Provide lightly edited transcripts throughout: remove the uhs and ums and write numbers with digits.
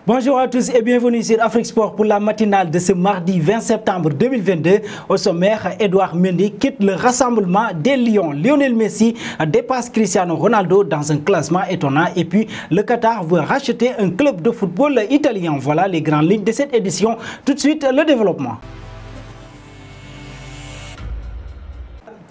Bonjour à tous et bienvenue sur Afrique Sport pour la matinale de ce mardi 20 septembre 2022. Au sommaire, Edouard Mendy quitte le rassemblement des Lions. Lionel Messi dépasse Cristiano Ronaldo dans un classement étonnant. Et puis, le Qatar veut racheter un club de football italien. Voilà les grandes lignes de cette édition. Tout de suite, le développement.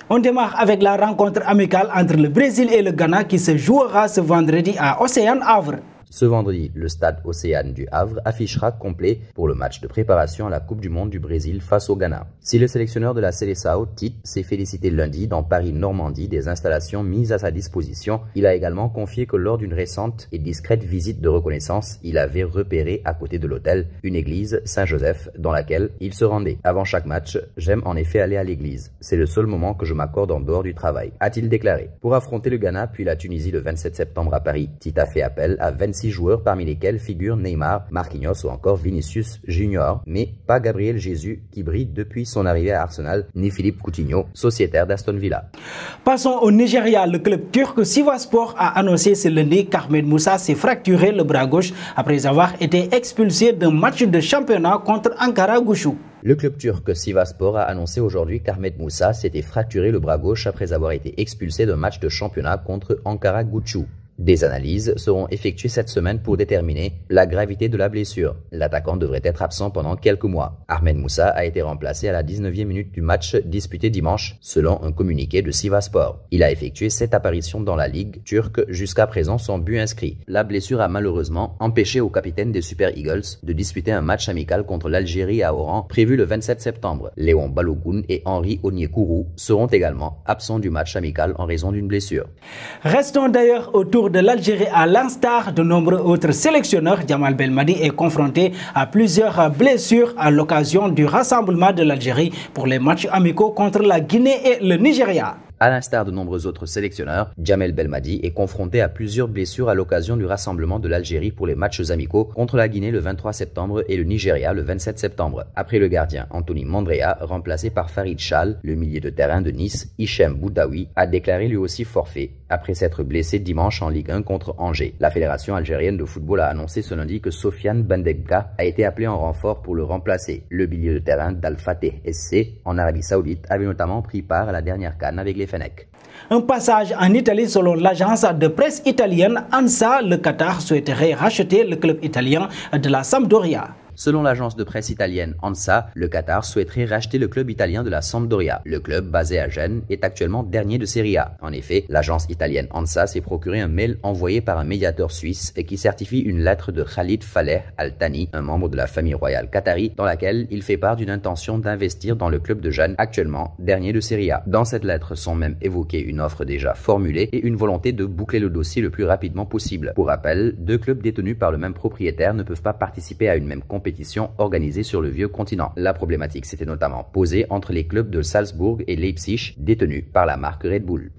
On démarre avec la rencontre amicale entre le Brésil et le Ghana qui se jouera ce vendredi à Océane Havre. Ce vendredi, le stade Océane du Havre affichera complet pour le match de préparation à la Coupe du Monde du Brésil face au Ghana. Si le sélectionneur de la Seleção, Tite, s'est félicité lundi dans Paris-Normandie des installations mises à sa disposition, il a également confié que lors d'une récente et discrète visite de reconnaissance, il avait repéré à côté de l'hôtel une église Saint-Joseph dans laquelle il se rendait. Avant chaque match, j'aime en effet aller à l'église. C'est le seul moment que je m'accorde en dehors du travail, a-t-il déclaré. Pour affronter le Ghana puis la Tunisie le 27 septembre à Paris, Tite a fait appel à 26 joueurs parmi lesquels figurent Neymar, Marquinhos ou encore Vinicius Junior, mais pas Gabriel Jesus qui brille depuis son arrivée à Arsenal, ni Philippe Coutinho, sociétaire d'Aston Villa. Passons au Nigeria. Le club turc Sivasspor a annoncé ce lundi qu'Ahmed Moussa s'est fracturé le bras gauche après avoir été expulsé d'un match de championnat contre Ankara Gucci. Le club turc Sivasspor a annoncé aujourd'hui qu'Ahmed Moussa s'était fracturé le bras gauche après avoir été expulsé d'un match de championnat contre Ankara Gucci. Des analyses seront effectuées cette semaine pour déterminer la gravité de la blessure. L'attaquant devrait être absent pendant quelques mois. Ahmed Moussa a été remplacé à la 19e minute du match disputé dimanche, selon un communiqué de Sivasspor. Il a effectué 7 apparitions dans la ligue turque jusqu'à présent sans but inscrit. La blessure a malheureusement empêché au capitaine des Super Eagles de disputer un match amical contre l'Algérie à Oran, prévu le 27 septembre. Léon Balogun et Henri Onyekuru seront également absents du match amical en raison d'une blessure. Restons d'ailleurs autour de l'Algérie. À l'instar de nombreux autres sélectionneurs, Djamal Belmadi est confronté à plusieurs blessures à l'occasion du rassemblement de l'Algérie pour les matchs amicaux contre la Guinée et le Nigeria. À l'instar de nombreux autres sélectionneurs, Djamel Belmadi est confronté à plusieurs blessures à l'occasion du rassemblement de l'Algérie pour les matchs amicaux contre la Guinée le 23 septembre et le Nigeria le 27 septembre. Après le gardien Anthony Mandrea, remplacé par Farid Chal, le milieu de terrain de Nice, Hichem Boudaoui a déclaré lui aussi forfait après s'être blessé dimanche en Ligue 1 contre Angers. La Fédération algérienne de football a annoncé ce lundi que Sofiane Bendegka a été appelé en renfort pour le remplacer. Le milieu de terrain d'Al Fateh SC en Arabie Saoudite avait notamment pris part à la dernière CAN avec les Fennecs. Un passage en Italie selon l'agence de presse italienne ANSA, le Qatar souhaiterait racheter le club italien de la Sampdoria. Selon l'agence de presse italienne ANSA, le Qatar souhaiterait racheter le club italien de la Sampdoria. Le club, basé à Gênes, est actuellement dernier de Serie A. En effet, l'agence italienne ANSA s'est procuré un mail envoyé par un médiateur suisse et qui certifie une lettre de Khalid Faleh Al Thani, un membre de la famille royale qatari, dans laquelle il fait part d'une intention d'investir dans le club de Gênes, actuellement dernier de Serie A. Dans cette lettre sont même évoquées une offre déjà formulée et une volonté de boucler le dossier le plus rapidement possible. Pour rappel, deux clubs détenus par le même propriétaire ne peuvent pas participer à une même compétition organisée sur le vieux continent. La problématique s'était notamment posée entre les clubs de Salzbourg et Leipzig détenus par la marque Red Bull.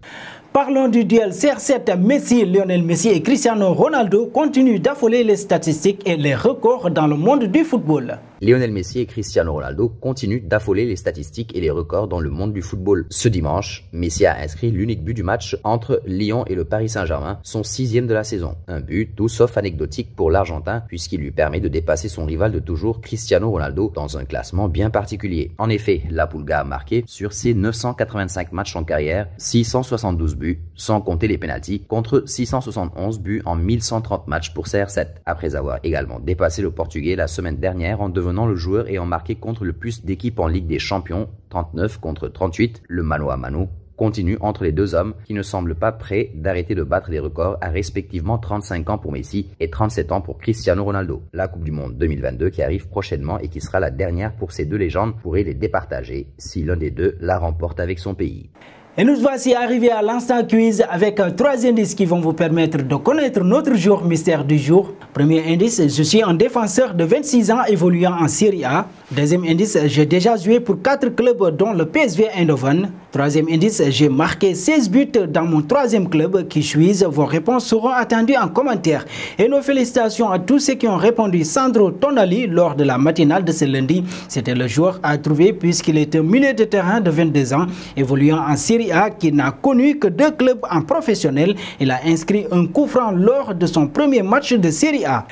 Parlons du duel CR7 Messi. Lionel Messi et Cristiano Ronaldo continuent d'affoler les statistiques et les records dans le monde du football. Lionel Messi et Cristiano Ronaldo continuent d'affoler les statistiques et les records dans le monde du football. Ce dimanche, Messi a inscrit l'unique but du match entre Lyon et le Paris Saint-Germain, son 6e de la saison. Un but tout sauf anecdotique pour l'Argentin puisqu'il lui permet de dépasser son rival de toujours Cristiano Ronaldo dans un classement bien particulier. En effet, la Pulga a marqué sur ses 985 matchs en carrière 672 buts, sans compter les pénaltys, contre 671 buts en 1130 matchs pour CR7. Après avoir également dépassé le Portugais la semaine dernière en devenant le joueur ayant marqué contre le plus d'équipes en Ligue des Champions, 39 contre 38, le mano à mano continue entre les deux hommes qui ne semblent pas prêts d'arrêter de battre les records à respectivement 35 ans pour Messi et 37 ans pour Cristiano Ronaldo. La Coupe du Monde 2022 qui arrive prochainement et qui sera la dernière pour ces deux légendes pourrait les départager si l'un des deux la remporte avec son pays. Et nous voici arrivés à l'instant quiz avec 3 indices qui vont vous permettre de connaître notre joueur mystère du jour. Premier indice, je suis un défenseur de 26 ans évoluant en Serie A. Deuxième indice, j'ai déjà joué pour 4 clubs dont le PSV Eindhoven. Troisième indice, j'ai marqué 16 buts dans mon 3e club. Qui suis-je? Vos réponses seront attendues en commentaire. Et nos félicitations à tous ceux qui ont répondu. Sandro Tonali lors de la matinale de ce lundi. C'était le joueur à trouver puisqu'il est un milieu de terrain de 22 ans évoluant en Serie A qui n'a connu que 2 clubs en professionnel. Il a inscrit un coup franc lors de son premier match de Serie A.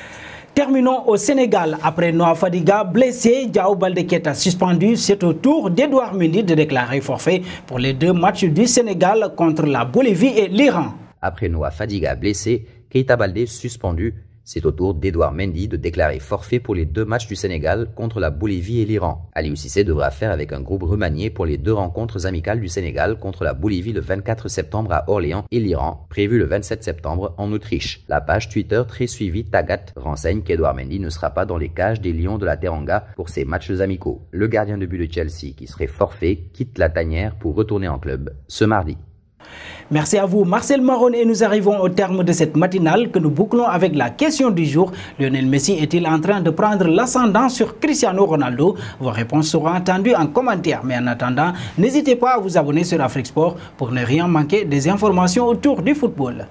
Terminons au Sénégal. Après Noah Fadiga blessé, Diao Baldé Keita suspendu, c'est au tour d'Edouard Mendy de déclarer forfait pour les 2 matchs du Sénégal contre la Bolivie et l'Iran. Après Noah Fadiga blessé, Keita Baldé suspendu, c'est au tour d'Edouard Mendy de déclarer forfait pour les 2 matchs du Sénégal contre la Bolivie et l'Iran. Aliou Cissé devra faire avec un groupe remanié pour les 2 rencontres amicales du Sénégal contre la Bolivie le 24 septembre à Orléans et l'Iran, prévu le 27 septembre en Autriche. La page Twitter très suivie Tagat renseigne qu'Edouard Mendy ne sera pas dans les cages des Lions de la Teranga pour ces matchs amicaux. Le gardien de but de Chelsea, qui serait forfait, quitte la tanière pour retourner en club ce mardi. Merci à vous Marcel Maron et nous arrivons au terme de cette matinale que nous bouclons avec la question du jour. Lionel Messi est-il en train de prendre l'ascendant sur Cristiano Ronaldo? Vos réponses seront entendues en commentaire. Mais en attendant, n'hésitez pas à vous abonner sur Afrique Sport pour ne rien manquer des informations autour du football.